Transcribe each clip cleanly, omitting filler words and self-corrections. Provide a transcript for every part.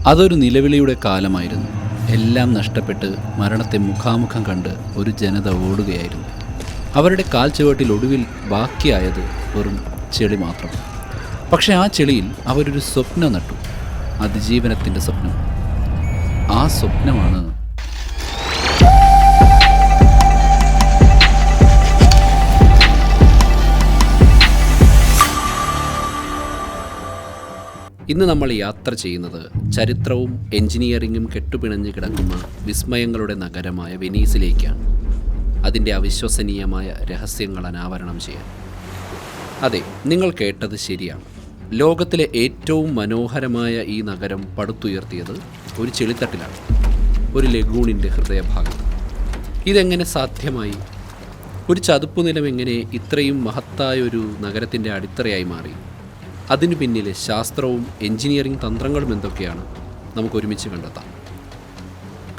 അതൊരു നിലവിളിയുടെ കാലമായിരുന്നു. എല്ലാം നഷ്ടപ്പെട്ട് മരണത്തെ മുഖാമുഖം കണ്ട് ഒരു ജനത ഓടുകയായിരുന്നു. അവരുടെ കാൽ ചുവട്ടിൽ ഒടുവിൽ ബാക്കിയായത് വെറും ചെളി മാത്രം. പക്ഷെ ആ ചെളിയിൽ അവരൊരു സ്വപ്നം നട്ടു, അതിജീവനത്തിൻ്റെ സ്വപ്നം. ആ സ്വപ്നമാണ് ഇന്ന് നമ്മൾ യാത്ര ചെയ്യുന്നത് ചരിത്രവും എഞ്ചിനീയറിങ്ങും കെട്ടുപിണഞ്ഞ് കിടക്കുന്ന വിസ്മയങ്ങളുടെ നഗരമായ വെനീസിലേക്കാണ്. അതിൻ്റെ അവിശ്വസനീയമായ രഹസ്യങ്ങൾ അനാവരണം ചെയ്യാൻ. അതെ, നിങ്ങൾ കേട്ടത് ശരിയാണ്. ലോകത്തിലെ ഏറ്റവും മനോഹരമായ ഈ നഗരം പടുത്തുയർത്തിയത് ഒരു ചെളിത്തട്ടിലാണ്, ഒരു ലഗൂണിൻ്റെ ഹൃദയഭാഗത്ത്. ഇതെങ്ങനെ സാധ്യമായി? ഒരു ചതുപ്പുനിലം എങ്ങനെ ഇത്രയും മഹത്തായ ഒരു നഗരത്തിൻ്റെ അടിത്തറയായി മാറി? അതിനു പിന്നിലെ ശാസ്ത്രവും എഞ്ചിനീയറിംഗ് തന്ത്രങ്ങളും എന്തൊക്കെയാണ്? നമുക്കൊരുമിച്ച് കണ്ടെത്താം.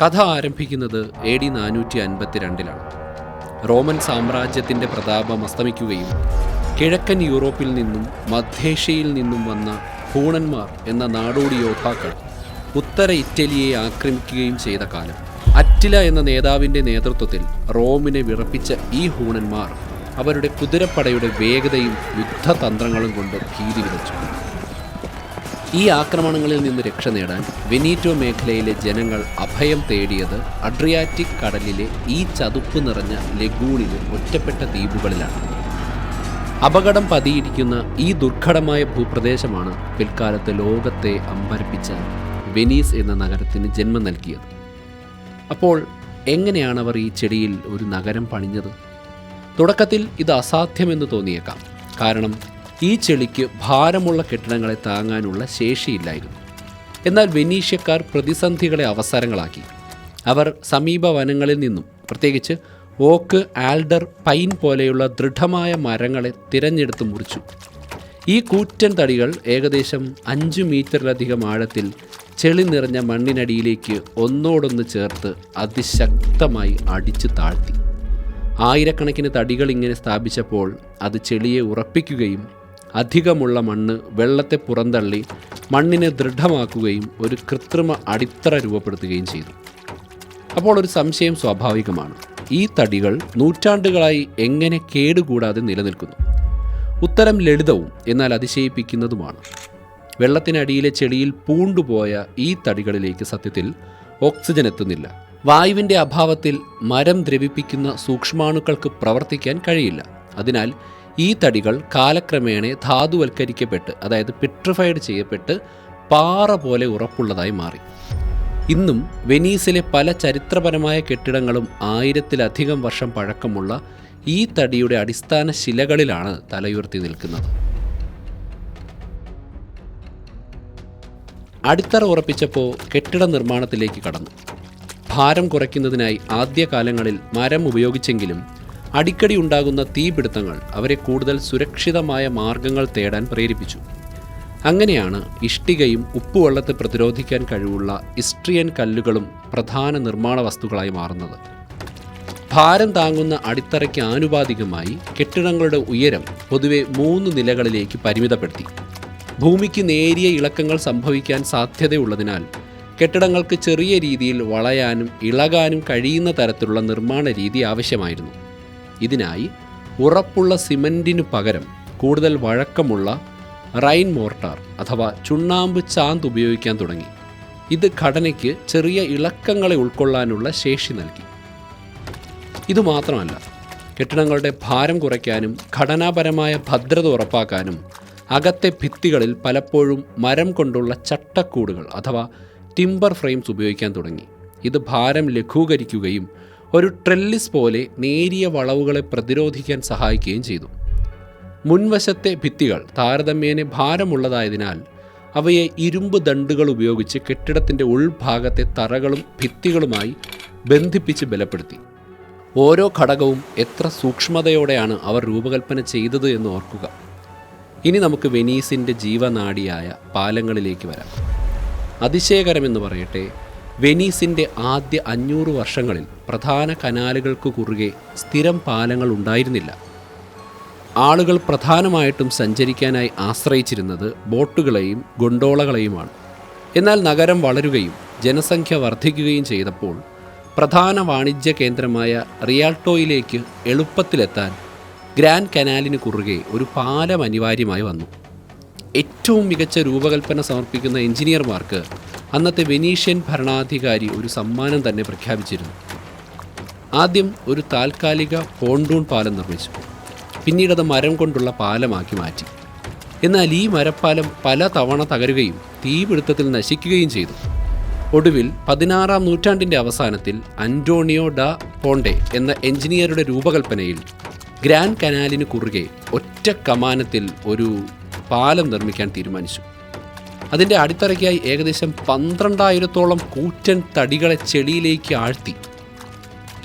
കഥ ആരംഭിക്കുന്നത് AD 452-ലാണ്. റോമൻ സാമ്രാജ്യത്തിൻ്റെ പ്രതാപം അസ്തമിക്കുകയും കിഴക്കൻ യൂറോപ്പിൽ നിന്നും മധ്യേഷ്യയിൽ നിന്നും വന്ന ഹൂണന്മാർ എന്ന നാടോടി യോദ്ധാക്കൾ ഉത്തര ഇറ്റലിയെ ആക്രമിക്കുകയും ചെയ്ത കാലം. അറ്റില എന്ന നേതാവിൻ്റെ നേതൃത്വത്തിൽ റോമിനെ വിറപ്പിച്ച ഈ ഹൂണന്മാർ അവരുടെ കുതിരപ്പടയുടെ വേഗതയും യുദ്ധതന്ത്രങ്ങളും കൊണ്ട് ഭീതി വിതച്ചു. ഈ ആക്രമണങ്ങളിൽ നിന്ന് രക്ഷ നേടാൻ വെനീറ്റോ മേഖലയിലെ ജനങ്ങൾ അഭയം തേടിയത് അഡ്രിയാറ്റിക് കടലിലെ ഈ ചതുപ്പ് നിറഞ്ഞ ലഗൂണിലെ ഒറ്റപ്പെട്ട ദ്വീപുകളിലാണ്. അപകടം പതിയിരിക്കുന്ന ഈ ദുർഘടമായ ഭൂപ്രദേശമാണ് പിൽക്കാലത്ത് ലോകത്തെ അമ്പരപ്പിച്ച വെനീസ് എന്ന നഗരത്തിന് ജന്മം നൽകിയത്. അപ്പോൾ എങ്ങനെയാണ് അവർ ഈ ചെടിയിൽ ഒരു നഗരം പണിഞ്ഞത്? തുടക്കത്തിൽ ഇത് അസാധ്യമെന്ന് തോന്നിയേക്കാം. കാരണം ഈ ചെളിക്ക് ഭാരമുള്ള കെട്ടിടങ്ങളെ താങ്ങാനുള്ള ശേഷിയില്ലായിരുന്നു. എന്നാൽ വെനീഷ്യക്കാർ പ്രതിസന്ധികളെ അവസരങ്ങളാക്കി. അവർ സമീപ വനങ്ങളിൽ നിന്നും, പ്രത്യേകിച്ച് ഓക്ക്, ആൽഡർ, പൈൻ പോലെയുള്ള ദൃഢമായ മരങ്ങളെ തിരഞ്ഞെടുത്ത് മുറിച്ചു. ഈ കൂറ്റൻ തടികൾ ഏകദേശം 5 മീറ്ററിലധികം ആഴത്തിൽ ചെളി നിറഞ്ഞ മണ്ണിനടിയിലേക്ക് ഒന്നോടൊന്ന് ചേർത്ത് അതിശക്തമായി അടിച്ചു താഴ്ത്തി. ആയിരക്കണക്കിന് തടികൾ ഇങ്ങനെ സ്ഥാപിച്ചപ്പോൾ അത് ചെളിയെ ഉറപ്പിക്കുകയും അധികമുള്ള മണ്ണ് വെള്ളത്തെ പുറന്തള്ളി മണ്ണിനെ ദൃഢമാക്കുകയും ഒരു കൃത്രിമ അടിത്തറ രൂപപ്പെടുത്തുകയും ചെയ്തു. അപ്പോൾ ഒരു സംശയം സ്വാഭാവികമാണ്. ഈ തടികൾ നൂറ്റാണ്ടുകളായി എങ്ങനെ കേടുകൂടാതെ നിലനിൽക്കുന്നു? ഉത്തരം ലളിതവും എന്നാൽ അതിശയിപ്പിക്കുന്നതുമാണ്. വെള്ളത്തിനടിയിലെ ചെളിയിൽ പൂണ്ടുപോയ ഈ തടികളിലേക്ക് സത്യത്തിൽ ഓക്സിജൻ എത്തുന്നില്ല. വായുവിൻ്റെ അഭാവത്തിൽ മരം ദ്രവിപ്പിക്കുന്ന സൂക്ഷ്മാണുക്കൾക്ക് പ്രവർത്തിക്കാൻ കഴിയില്ല. അതിനാൽ ഈ തടികൾ കാലക്രമേണ ധാതുവൽക്കരിക്കപ്പെട്ട്, അതായത് പെട്രിഫൈഡ് ചെയ്യപ്പെട്ട് പാറ പോലെ ഉറപ്പുള്ളതായി മാറി. ഇന്നും വെനീസിലെ പല ചരിത്രപരമായ കെട്ടിടങ്ങളും 1000-ലധികം വർഷം പഴക്കമുള്ള ഈ തടിയുടെ അടിസ്ഥാന ശിലകളിലാണ് തലയുയർത്തി നിൽക്കുന്നത്. അടിത്തറ ഉറപ്പിച്ചപ്പോൾ കെട്ടിട നിർമ്മാണത്തിലേക്ക് കടന്നു. ഭാരം കുറയ്ക്കുന്നതിനായി ആദ്യകാലങ്ങളിൽ മരം ഉപയോഗിച്ചെങ്കിലും അടിക്കടി ഉണ്ടാകുന്ന തീപിടുത്തങ്ങൾ അവരെ കൂടുതൽ സുരക്ഷിതമായ മാർഗങ്ങൾ തേടാൻ പ്രേരിപ്പിച്ചു. അങ്ങനെയാണ് ഇഷ്ടികയും ഉപ്പുവെള്ളത്തെ പ്രതിരോധിക്കാൻ കഴിവുള്ള ഇസ്ട്രിയൻ കല്ലുകളും പ്രധാന നിർമ്മാണ വസ്തുക്കളായി മാറുന്നത്. ഭാരം താങ്ങുന്ന അടിത്തറയ്ക്ക് ആനുപാതികമായി കെട്ടിടങ്ങളുടെ ഉയരം പൊതുവെ 3 നിലകളിലേക്ക് പരിമിതപ്പെടുത്തി. ഭൂമിക്ക് നേരിയ ഇളക്കങ്ങൾ സംഭവിക്കാൻ സാധ്യതയുള്ളതിനാൽ കെട്ടിടങ്ങൾക്ക് ചെറിയ രീതിയിൽ വളയാനും ഇളകാനും കഴിയുന്ന തരത്തിലുള്ള നിർമ്മാണ രീതി ആവശ്യമായിരുന്നു. ഇതിനായി ഉറപ്പുള്ള സിമൻറ്റിനു പകരം കൂടുതൽ വഴക്കമുള്ള റൈൻ മോർട്ടാർ അഥവാ ചുണ്ണാമ്പ് ചാന്ത് ഉപയോഗിക്കാൻ തുടങ്ങി. ഇത് ഘടനയ്ക്ക് ചെറിയ ഇളക്കങ്ങളെ ഉൾക്കൊള്ളാനുള്ള ശേഷി നൽകി. ഇതുമാത്രമല്ല, കെട്ടിടങ്ങളുടെ ഭാരം കുറയ്ക്കാനും ഘടനാപരമായ ഭദ്രത ഉറപ്പാക്കാനും അകത്തെ ഭിത്തികളിൽ പലപ്പോഴും മരം കൊണ്ടുള്ള ചട്ടക്കൂടുകൾ അഥവാ ടിമ്പർ ഫ്രെയിംസ് ഉപയോഗിക്കാൻ തുടങ്ങി. ഇത് ഭാരം ലഘൂകരിക്കുകയും ഒരു ട്രെല്ലിസ് പോലെ നേരിയ വളവുകളെ പ്രതിരോധിക്കാൻ സഹായിക്കുകയും ചെയ്തു. മുൻവശത്തെ ഭിത്തികൾ താരതമ്യേന ഭാരമുള്ളതായതിനാൽ അവയെ ഇരുമ്പ് ദണ്ടുകൾ ഉപയോഗിച്ച് കെട്ടിടത്തിൻ്റെ ഉൾഭാഗത്തെ തറകളും ഭിത്തികളുമായി ബന്ധിപ്പിച്ച് ബലപ്പെടുത്തി. ഓരോ ഘടകവും എത്ര സൂക്ഷ്മതയോടെയാണ് അവർ രൂപകൽപ്പന ചെയ്തത് എന്ന് ഓർക്കുക. ഇനി നമുക്ക് വെനീസിൻ്റെ ജീവനാഡിയായ പാലങ്ങളിലേക്ക് വരാം. അതിശയകരമെന്ന് പറയട്ടെ, വെനീസിൻ്റെ ആദ്യ 500 വർഷങ്ങളിൽ പ്രധാന കനാലുകൾക്ക് കുറുകെ സ്ഥിരം പാലങ്ങൾ ഉണ്ടായിരുന്നില്ല. ആളുകൾ പ്രധാനമായിട്ടും സഞ്ചരിക്കാനായി ആശ്രയിച്ചിരുന്നത് ബോട്ടുകളെയും ഗൊണ്ടോളകളെയുമാണ്. എന്നാൽ നഗരം വളരുകയും ജനസംഖ്യ വർദ്ധിക്കുകയും ചെയ്തപ്പോൾ പ്രധാന വാണിജ്യ കേന്ദ്രമായ റിയാൽട്ടോയിലേക്ക് എളുപ്പത്തിലെത്താൻ ഗ്രാൻഡ് കനാലിന് കുറുകെ ഒരു പാലം അനിവാര്യമായി വന്നു. ഏറ്റവും മികച്ച രൂപകൽപ്പന സമർപ്പിക്കുന്ന എഞ്ചിനീയർമാർക്ക് അന്നത്തെ വെനീഷ്യൻ ഭരണാധികാരി ഒരു സമ്മാനം തന്നെ പ്രഖ്യാപിച്ചിരുന്നു. ആദ്യം ഒരു താൽക്കാലിക പോണ്ടൂൺ പാലം നിർമ്മിച്ചു. പിന്നീടത് മരം കൊണ്ടുള്ള പാലമാക്കി മാറ്റി. എന്നാൽ ഈ മരപ്പാലം പല തവണ തകരുകയും തീപിടുത്തത്തിൽ നശിക്കുകയും ചെയ്തു. ഒടുവിൽ 16-ാം നൂറ്റാണ്ടിൻ്റെ അവസാനത്തിൽ അന്റോണിയോ ഡാ പോണ്ടെ എന്ന എഞ്ചിനീയറുടെ രൂപകൽപ്പനയിൽ ഗ്രാൻഡ് കനാലിന് കുറുകെ ഒറ്റ കമാനത്തിൽ ഒരു പാലം നിർമ്മിക്കാൻ തീരുമാനിച്ചു. അതിൻ്റെ അടിത്തറയ്ക്കായി ഏകദേശം 12,000-ഓളം കൂറ്റൻ തടികളെ ചെളിയിലേക്ക് ആഴ്ത്തി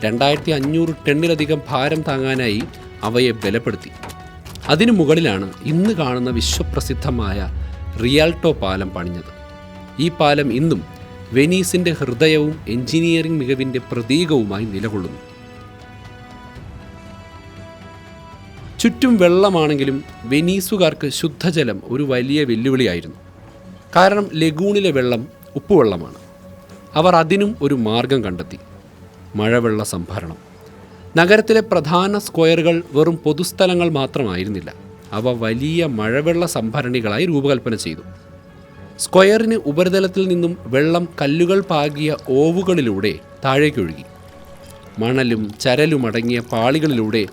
2500 ടണ്ണിലധികം ഭാരം താങ്ങാനായി അവയെ ബലപ്പെടുത്തി. അതിനു മുകളിലാണ് ഇന്ന് കാണുന്ന വിശ്വപ്രസിദ്ധമായ റിയാൽട്ടോ പാലം പണിഞ്ഞത്. ഈ പാലം ഇന്നും വെനീസിൻ്റെ ഹൃദയവും എഞ്ചിനീയറിംഗ് മികവിൻ്റെ പ്രതീകവുമായി നിലകൊള്ളുന്നു. ചുറ്റും വെള്ളമാണെങ്കിലും വെനീസുകാർക്ക് ശുദ്ധജലം ഒരു വലിയ വെല്ലുവിളിയായിരുന്നു. കാരണം ലഗൂണിലെ വെള്ളം ഉപ്പുവെള്ളമാണ്. അവർ അതിനും ഒരു മാർഗം കണ്ടെത്തി: മഴവെള്ള സംഭരണം. നഗരത്തിലെ പ്രധാന സ്ക്വയറുകൾ വെറും പൊതുസ്ഥലങ്ങൾ മാത്രമായിരുന്നില്ല, അവ വലിയ മഴവെള്ള സംഭരണികളായി രൂപകൽപ്പന ചെയ്തു. സ്ക്വയറിന് ഉപരിതലത്തിൽ നിന്നും വെള്ളം കല്ലുകൾ പാകിയ ഓവുകളിലൂടെ താഴേക്കൊഴുകി. മണലും ചരലുമടങ്ങിയ പാളികളിലൂടെ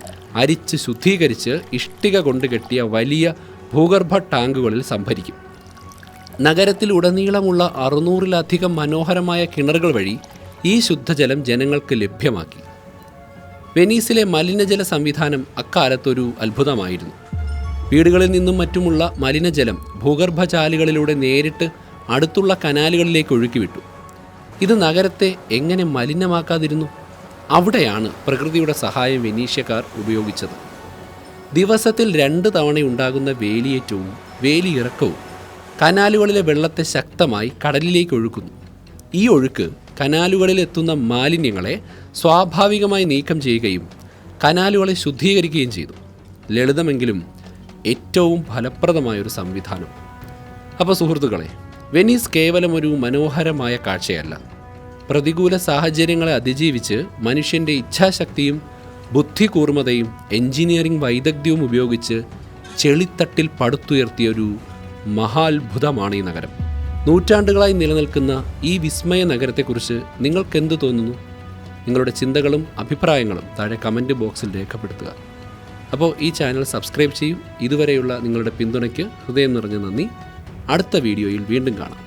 അരിച്ച് ശുദ്ധീകരിച്ച് ഇഷ്ടിക കൊണ്ട് കെട്ടിയ വലിയ ഭൂഗർഭ ടാങ്കുകളിൽ സംഭരിക്കും. നഗരത്തിലുടനീളമുള്ള 600-ലധികം മനോഹരമായ കിണറുകൾ വഴി ഈ ശുദ്ധജലം ജനങ്ങൾക്ക് ലഭ്യമാക്കി. വെനീസിലെ മലിനജല സംവിധാനം അക്കാലത്തൊരു അത്ഭുതമായിരുന്നു. വീടുകളിൽ നിന്നും മറ്റുമുള്ള മലിനജലം ഭൂഗർഭചാലുകളിലൂടെ നേരിട്ട് അടുത്തുള്ള കനാലുകളിലേക്ക് ഒഴുക്കിവിട്ടു. ഇത് നഗരത്തെ എങ്ങനെ മലിനമാക്കാതിരുന്നു? അവിടെയാണ് പ്രകൃതിയുടെ സഹായം വെനീഷ്യക്കാർ ഉപയോഗിച്ചത്. ദിവസത്തിൽ 2 തവണയുണ്ടാകുന്ന വേലിയേറ്റവും വേലിയിറക്കവും കനാലുകളിലെ വെള്ളത്തെ ശക്തമായി കടലിലേക്ക് ഒഴുക്കുന്നു. ഈ ഒഴുക്ക് കനാലുകളിലെത്തുന്ന മാലിന്യങ്ങളെ സ്വാഭാവികമായി നീക്കം ചെയ്യുകയും കനാലുകളെ ശുദ്ധീകരിക്കുകയും ചെയ്തു. ലളിതമെങ്കിലും ഏറ്റവും ഫലപ്രദമായൊരു സംവിധാനം. അപ്പോൾ സുഹൃത്തുക്കളെ, വെനീസ് കേവലം ഒരു മനോഹരമായ കാഴ്ചയല്ല. പ്രതികൂല സാഹചര്യങ്ങളെ അതിജീവിച്ച് മനുഷ്യൻ്റെ ഇച്ഛാശക്തിയും ബുദ്ധികൂർമ്മതയും എഞ്ചിനീയറിംഗ് വൈദഗ്ധ്യവും ഉപയോഗിച്ച് ചെളിത്തട്ടിൽ പടുത്തുയർത്തിയൊരു മഹാത്ഭുതമാണ് ഈ നഗരം. നൂറ്റാണ്ടുകളായി നിലനിൽക്കുന്ന ഈ വിസ്മയ നഗരത്തെക്കുറിച്ച് നിങ്ങൾക്കെന്ത് തോന്നുന്നു? നിങ്ങളുടെ ചിന്തകളും അഭിപ്രായങ്ങളും താഴെ കമൻറ്റ് ബോക്സിൽ രേഖപ്പെടുത്തുക. അപ്പോൾ ഈ ചാനൽ സബ്സ്ക്രൈബ് ചെയ്യൂ. ഇതുവരെയുള്ള നിങ്ങളുടെ പിന്തുണയ്ക്ക് ഹൃദയം നിറഞ്ഞ നന്ദി. അടുത്ത വീഡിയോയിൽ വീണ്ടും കാണാം.